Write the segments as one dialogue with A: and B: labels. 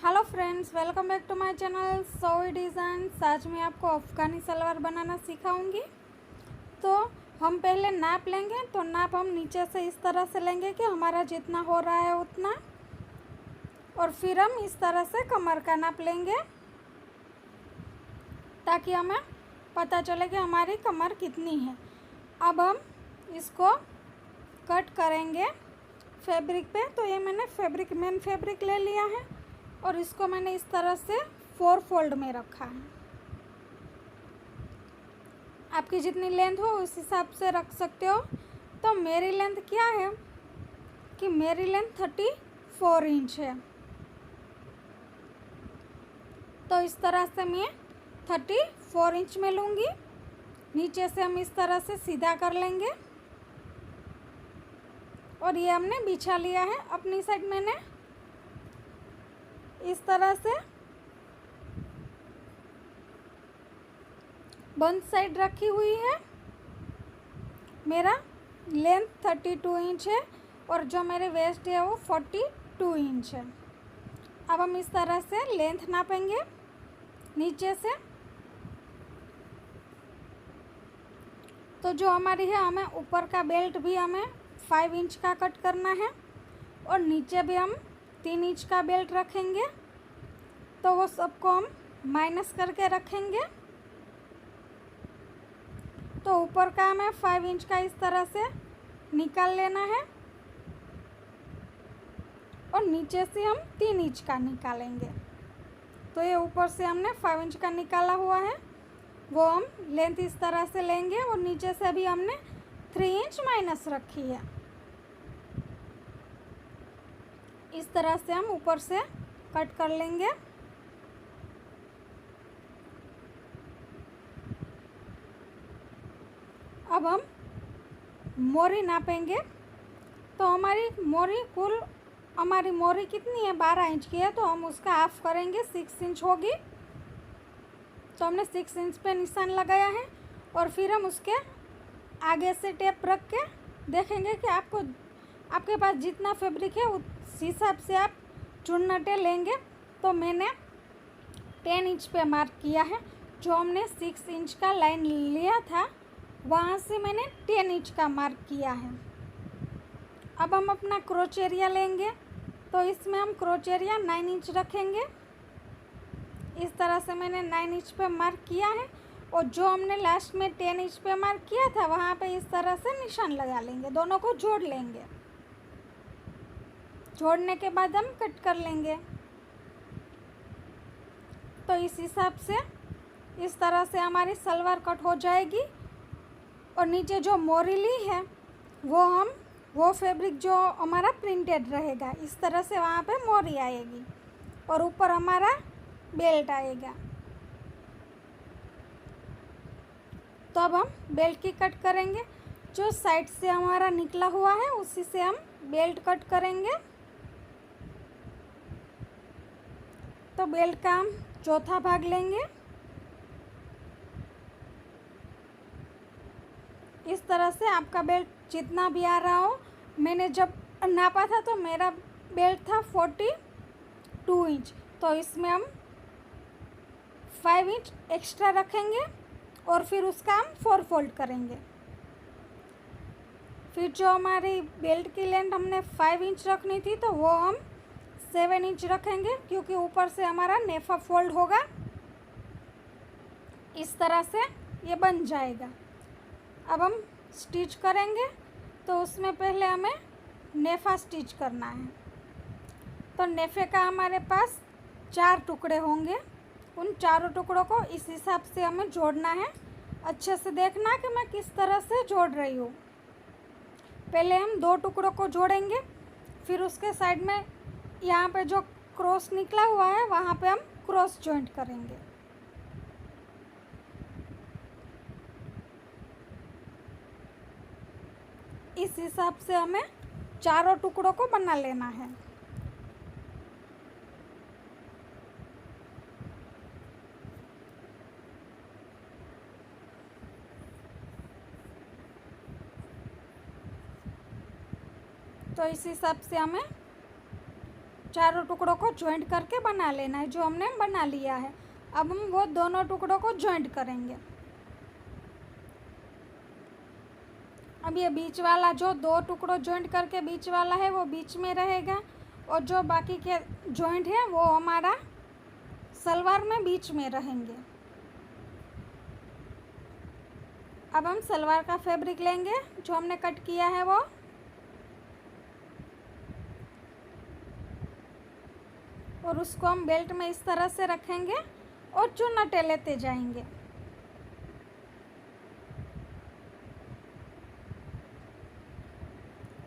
A: Hello friends, welcome back to my channel सोई designs. आज मैं आपको अफ़गानी सलवार बनाना सिखाऊंगी। तो हम पहले नाप लेंगे। तो नाप हम नीचे से इस तरह से लेंगे कि हमारा जितना हो रहा है उतना, और फिर हम इस तरह से कमर का नाप लेंगे ताकि हमें पता चले कि हमारी कमर कितनी है। अब हम इसको कट करेंगे फैब्रिक पे। तो ये मैंने मेन फैब्रिक ले लिया है और इसको मैंने इस तरह से 4 फोल्ड में रखा है। आपकी जितनी लेंथ हो उस हिसाब से रख सकते हो। तो मेरी लेंथ क्या है कि मेरी लेंथ 34 इंच है। तो इस तरह से मैं 34 इंच में लूँगी। नीचे से हम इस तरह से सीधा कर लेंगे और ये हमने बिछा लिया है अपनी साइड। मैंने इस तरह से बंद साइड रखी हुई है। मेरा लेंथ 32 इंच है और जो मेरे वेस्ट है वो 42 इंच है। अब हम इस तरह से लेंथ नापेंगे नीचे से। तो जो हमारी है, हमें ऊपर का बेल्ट भी हमें 5 इंच का कट करना है और नीचे भी हम 3 इंच का बेल्ट रखेंगे। तो वो सबको हम माइनस करके रखेंगे। तो ऊपर का हमें 5 इंच का इस तरह से निकाल लेना है और नीचे से हम 3 इंच का निकालेंगे। तो ये ऊपर से हमने 5 इंच का निकाला हुआ है, वो हम लेंथ इस तरह से लेंगे और नीचे से भी हमने 3 इंच माइनस रखी है। इस तरह से हम ऊपर से कट कर लेंगे। अब हम मोरी नापेंगे। तो हमारी मोरी कितनी है, 12 इंच की है। तो हम उसका हाफ करेंगे, 6 इंच होगी। तो हमने 6 इंच पे निशान लगाया है और फिर हम उसके आगे से टेप रख के देखेंगे कि आपके पास जितना फैब्रिक है उस हिसाब से आप चुन्नटें लेंगे। तो मैंने 10 इंच पे मार्क किया है। जो हमने 6 इंच का लाइन लिया था वहाँ से मैंने 10 इंच का मार्क किया है। अब हम अपना क्रोच एरिया लेंगे। तो इसमें हम क्रोच एरिया 9 इंच रखेंगे। इस तरह से मैंने 9 इंच पे मार्क किया है और जो हमने लास्ट में 10 इंच पे मार्क किया था वहाँ पे इस तरह से निशान लगा लेंगे। दोनों को जोड़ लेंगे। जोड़ने के बाद हम कट कर लेंगे। तो इस हिसाब से इस तरह से हमारी सलवार कट हो जाएगी। और नीचे जो मोरी ली है वो फैब्रिक जो हमारा प्रिंटेड रहेगा, इस तरह से वहाँ पे मोरी आएगी और ऊपर हमारा बेल्ट आएगा। तो अब हम बेल्ट की कट करेंगे। जो साइड से हमारा निकला हुआ है उसी से हम बेल्ट कट करेंगे। तो बेल्ट का हम चौथा भाग लेंगे। इस तरह से आपका बेल्ट जितना भी आ रहा हो, मैंने जब नापा था तो मेरा बेल्ट था 42 इंच। तो इसमें हम 5 इंच एक्स्ट्रा रखेंगे और फिर उसका हम 4 फोल्ड करेंगे। फिर जो हमारी बेल्ट की लेंथ हमने 5 इंच रखनी थी तो वो हम 7 इंच रखेंगे, क्योंकि ऊपर से हमारा नेफा फोल्ड होगा। इस तरह से ये बन जाएगा। अब हम स्टिच करेंगे। तो उसमें पहले हमें नेफा स्टिच करना है। तो नेफे का हमारे पास 4 टुकड़े होंगे। उन चारों टुकड़ों को इस हिसाब से हमें जोड़ना है। अच्छे से देखना कि मैं किस तरह से जोड़ रही हूँ। पहले हम 2 टुकड़ों को जोड़ेंगे, फिर उसके साइड में यहाँ पे जो क्रॉस निकला हुआ है वहाँ पे हम क्रॉस जॉइंट करेंगे। इस हिसाब से हमें चारों टुकड़ों को बना लेना है। तो इस हिसाब से हमें चारों टुकड़ों को जॉइंट करके बना लेना है, जो हमने बना लिया है। अब हम वो दोनों टुकड़ों को जॉइंट करेंगे। अब ये बीच वाला जो दो टुकड़ों जॉइंट करके बीच वाला है वो बीच में रहेगा, और जो बाकी के जॉइंट है वो हमारा सलवार में बीच में रहेंगे। अब हम सलवार का फैब्रिक लेंगे जो हमने कट किया है वो, और उसको हम बेल्ट में इस तरह से रखेंगे और चुन्नटे लेते जाएंगे।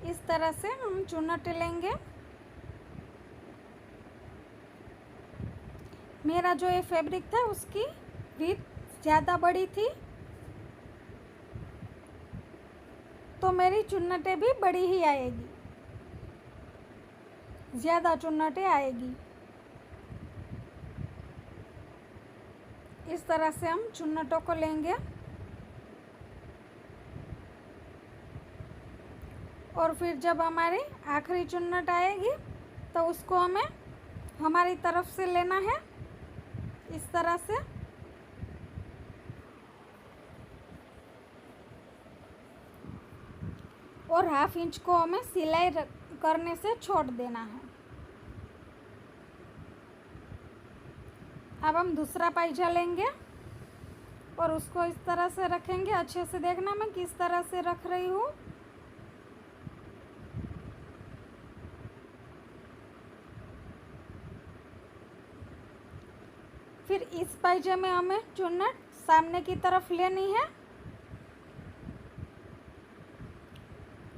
A: इस तरह से हम चुन्नटे लेंगे। मेरा जो ये फैब्रिक था उसकी विड्थ ज़्यादा बड़ी थी, तो मेरी चुन्नटे भी बड़ी ही आएगी, ज़्यादा चुन्नटे आएगी। इस तरह से हम चुन्नटों को लेंगे और फिर जब हमारी आखिरी चुन्नट आएगी तो उसको हमें हमारी तरफ से लेना है, इस तरह से। और 1/2 इंच को हमें सिलाई करने से छोड़ देना है। अब हम दूसरा पाइजा लेंगे और उसको इस तरह से रखेंगे। अच्छे से देखना मैं किस तरह से रख रही हूँ। फिर इस पाइजे में हमें चुन्नट सामने की तरफ लेनी है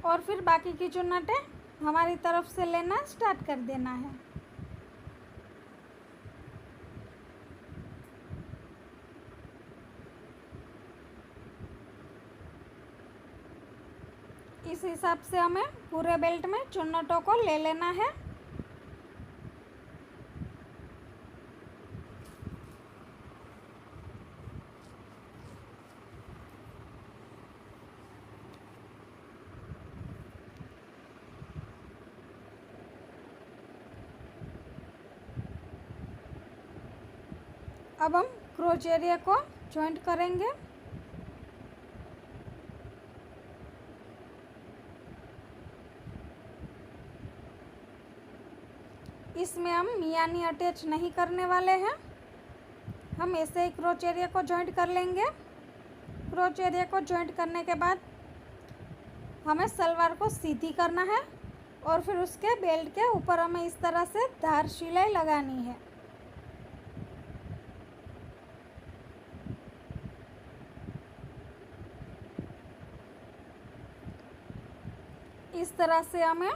A: और फिर बाकी की चुन्नटें हमारी तरफ से लेना स्टार्ट कर देना है। इस हिसाब से हमें पूरे बेल्ट में चुन्नटों को ले लेना है। अब हम क्रोच एरिया को जॉइंट करेंगे। इसमें हम मियानी अटैच नहीं करने वाले हैं, हम ऐसे ही क्रोच एरिया को जॉइंट कर लेंगे। क्रोच एरिया को जॉइंट करने के बाद हमें सलवार को सीधी करना है और फिर उसके बेल्ट के ऊपर हमें इस तरह से धार सिलाई लगानी है। इस तरह से हमें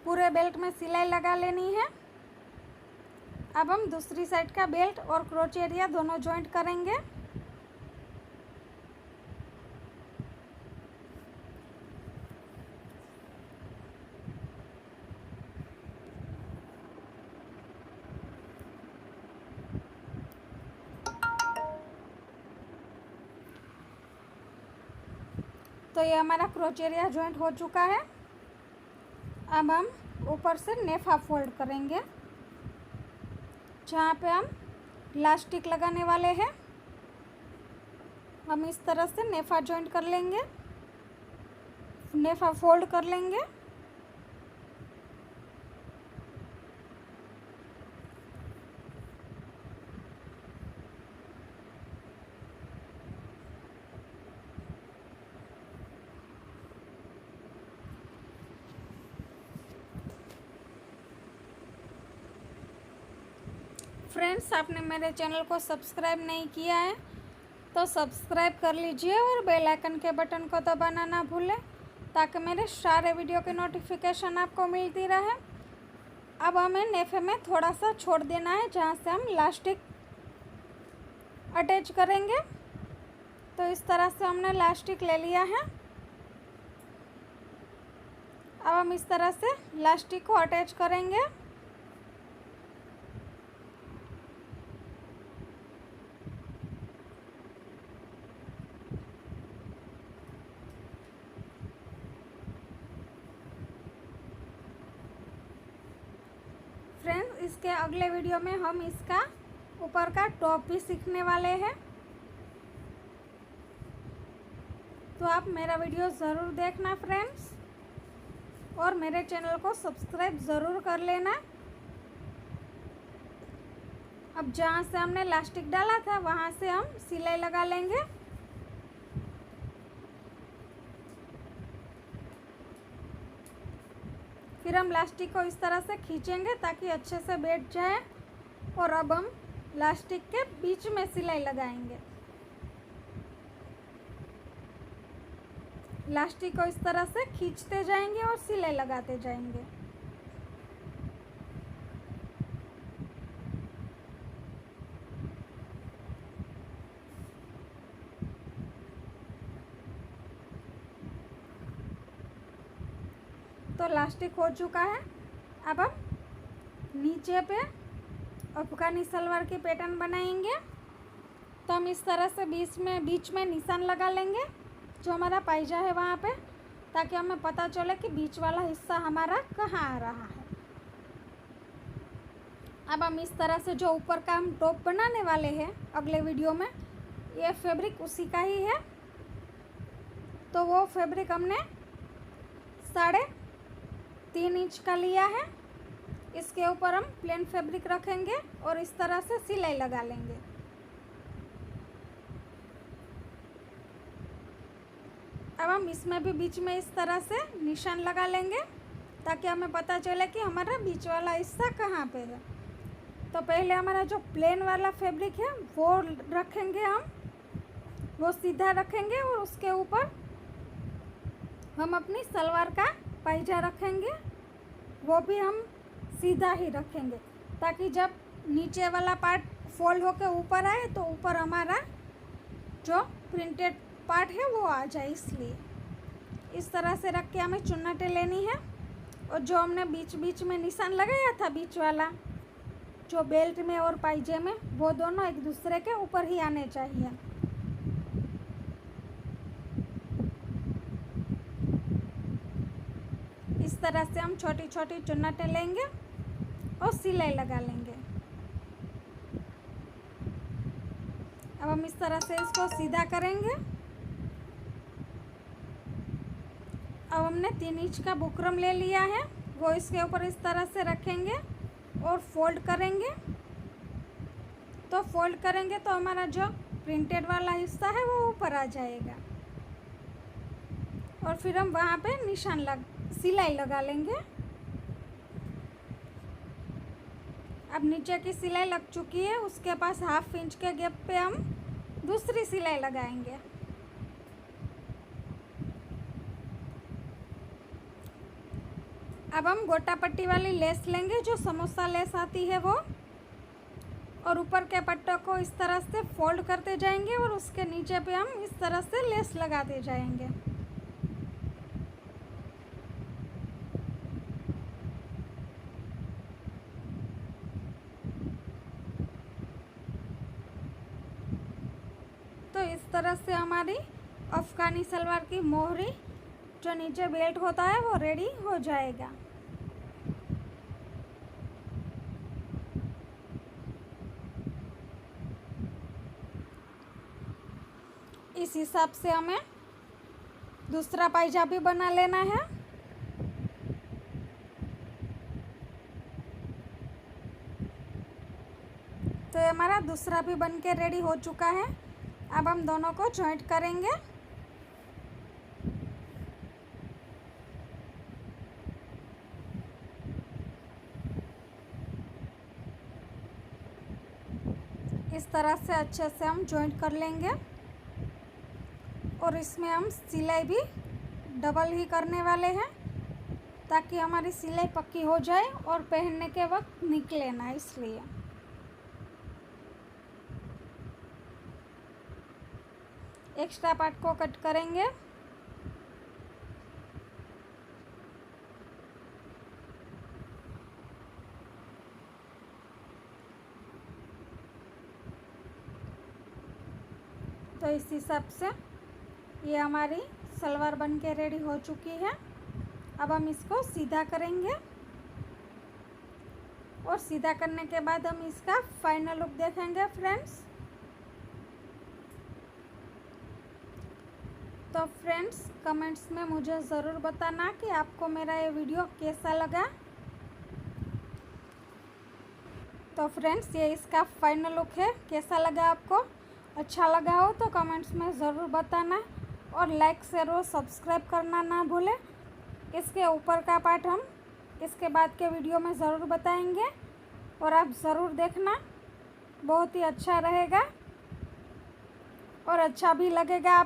A: पूरे बेल्ट में सिलाई लगा लेनी है। अब हम दूसरी साइड का बेल्ट और क्रोच एरिया दोनों जॉइंट करेंगे। तो ये हमारा क्रोच एरिया जॉइंट हो चुका है। अब हम ऊपर से नेफा फोल्ड करेंगे। जहाँ पे हम इलास्टिक लगाने वाले हैं हम इस तरह से नेफा जॉइंट कर लेंगे, नेफा फोल्ड कर लेंगे। फ्रेंड्स, आपने मेरे चैनल को सब्सक्राइब नहीं किया है तो सब्सक्राइब कर लीजिए और बेल आइकन के बटन को दबाना ना भूलें ताकि मेरे सारे वीडियो की नोटिफिकेशन आपको मिलती रहे। अब हमें नेफे में थोड़ा सा छोड़ देना है जहाँ से हम इलास्टिक अटैच करेंगे। तो इस तरह से हमने इलास्टिक ले लिया है। अब हम इस तरह से इलास्टिक को अटैच करेंगे। इसके अगले वीडियो में हम इसका ऊपर का टॉप भी सीखने वाले हैं। तो आप मेरा वीडियो ज़रूर देखना फ्रेंड्स, और मेरे चैनल को सब्सक्राइब ज़रूर कर लेना। अब जहाँ से हमने इलास्टिक डाला था वहाँ से हम सिलाई लगा लेंगे। फिर हम इलास्टिक को इस तरह से खींचेंगे ताकि अच्छे से बैठ जाए, और अब हम इलास्टिक के बीच में सिलाई लगाएंगे। इलास्टिक को इस तरह से खींचते जाएंगे और सिलाई लगाते जाएंगे। तो इलास्टिक हो चुका है। अब हम नीचे पे अफगानी सलवार की पैटर्न बनाएंगे। तो हम इस तरह से बीच में निशान लगा लेंगे जो हमारा पायजा है वहाँ पे, ताकि हमें पता चले कि बीच वाला हिस्सा हमारा कहाँ आ रहा है। अब हम इस तरह से जो ऊपर का हम टॉप बनाने वाले हैं अगले वीडियो में, ये फैब्रिक उसी का ही है। तो वो फैब्रिक हमने 3.5 इंच का लिया है। इसके ऊपर हम प्लेन फैब्रिक रखेंगे और इस तरह से सिलाई लगा लेंगे। अब हम इसमें भी बीच में इस तरह से निशान लगा लेंगे ताकि हमें पता चले कि हमारा बीच वाला हिस्सा कहाँ पे है। तो पहले हमारा जो प्लेन वाला फैब्रिक है वो रखेंगे, हम वो सीधा रखेंगे, और उसके ऊपर हम अपनी सलवार का पायजा रखेंगे, वो भी हम सीधा ही रखेंगे, ताकि जब नीचे वाला पार्ट फोल्ड होकर ऊपर आए तो ऊपर हमारा जो प्रिंटेड पार्ट है वो आ जाए। इसलिए इस तरह से रख के हमें चुन्नटें लेनी है, और जो हमने बीच में निशान लगाया था बीच वाला, जो बेल्ट में और पायजे में, वो दोनों एक दूसरे के ऊपर ही आने चाहिए। इस तरह से हम छोटी छोटी चुन्नटें लेंगे और सिलाई लगा लेंगे। अब हम इस तरह से इसको सीधा करेंगे। अब हमने 3 इंच का बुकरम ले लिया है, वो इसके ऊपर इस तरह से रखेंगे और फोल्ड करेंगे। तो फोल्ड करेंगे तो हमारा जो प्रिंटेड वाला हिस्सा है वो ऊपर आ जाएगा, और फिर हम वहाँ पे सिलाई लगा लेंगे। अब नीचे की सिलाई लग चुकी है, उसके पास 1/2 इंच के गैप पे हम दूसरी सिलाई लगाएंगे। अब हम गोटा पट्टी वाली लेस लेंगे, जो समोसा लेस आती है वो, और ऊपर के पट्टों को इस तरह से फोल्ड करते जाएंगे और उसके नीचे पे हम इस तरह से लेस लगाते जाएंगे। तो इस तरह से हमारी अफगानी सलवार की मोहरी, जो नीचे बेल्ट होता है, वो रेडी हो जाएगा। इस हिसाब से हमें दूसरा पायजा भी बना लेना है। तो ये हमारा दूसरा भी बन के रेडी हो चुका है। अब हम दोनों को जॉइंट करेंगे। इस तरह से अच्छे से हम जॉइंट कर लेंगे, और इसमें हम सिलाई भी डबल ही करने वाले हैं ताकि हमारी सिलाई पक्की हो जाए और पहनने के वक्त निकले ना। इसलिए एक्स्ट्रा पार्ट को कट करेंगे। तो इस हिसाब से ये हमारी सलवार बन के रेडी हो चुकी है। अब हम इसको सीधा करेंगे। और सीधा करने के बाद हम इसका फाइनल लुक देखेंगे फ्रेंड्स। तो फ्रेंड्स कमेंट्स में मुझे ज़रूर बताना कि आपको मेरा ये वीडियो कैसा लगा। तो फ्रेंड्स ये इसका फाइनल लुक है, कैसा लगा आपको? अच्छा लगा हो तो कमेंट्स में ज़रूर बताना और लाइक शेयर और सब्सक्राइब करना ना भूलें। इसके ऊपर का पार्ट हम इसके बाद के वीडियो में ज़रूर बताएंगे और आप ज़रूर देखना, बहुत ही अच्छा रहेगा और अच्छा भी लगेगा आप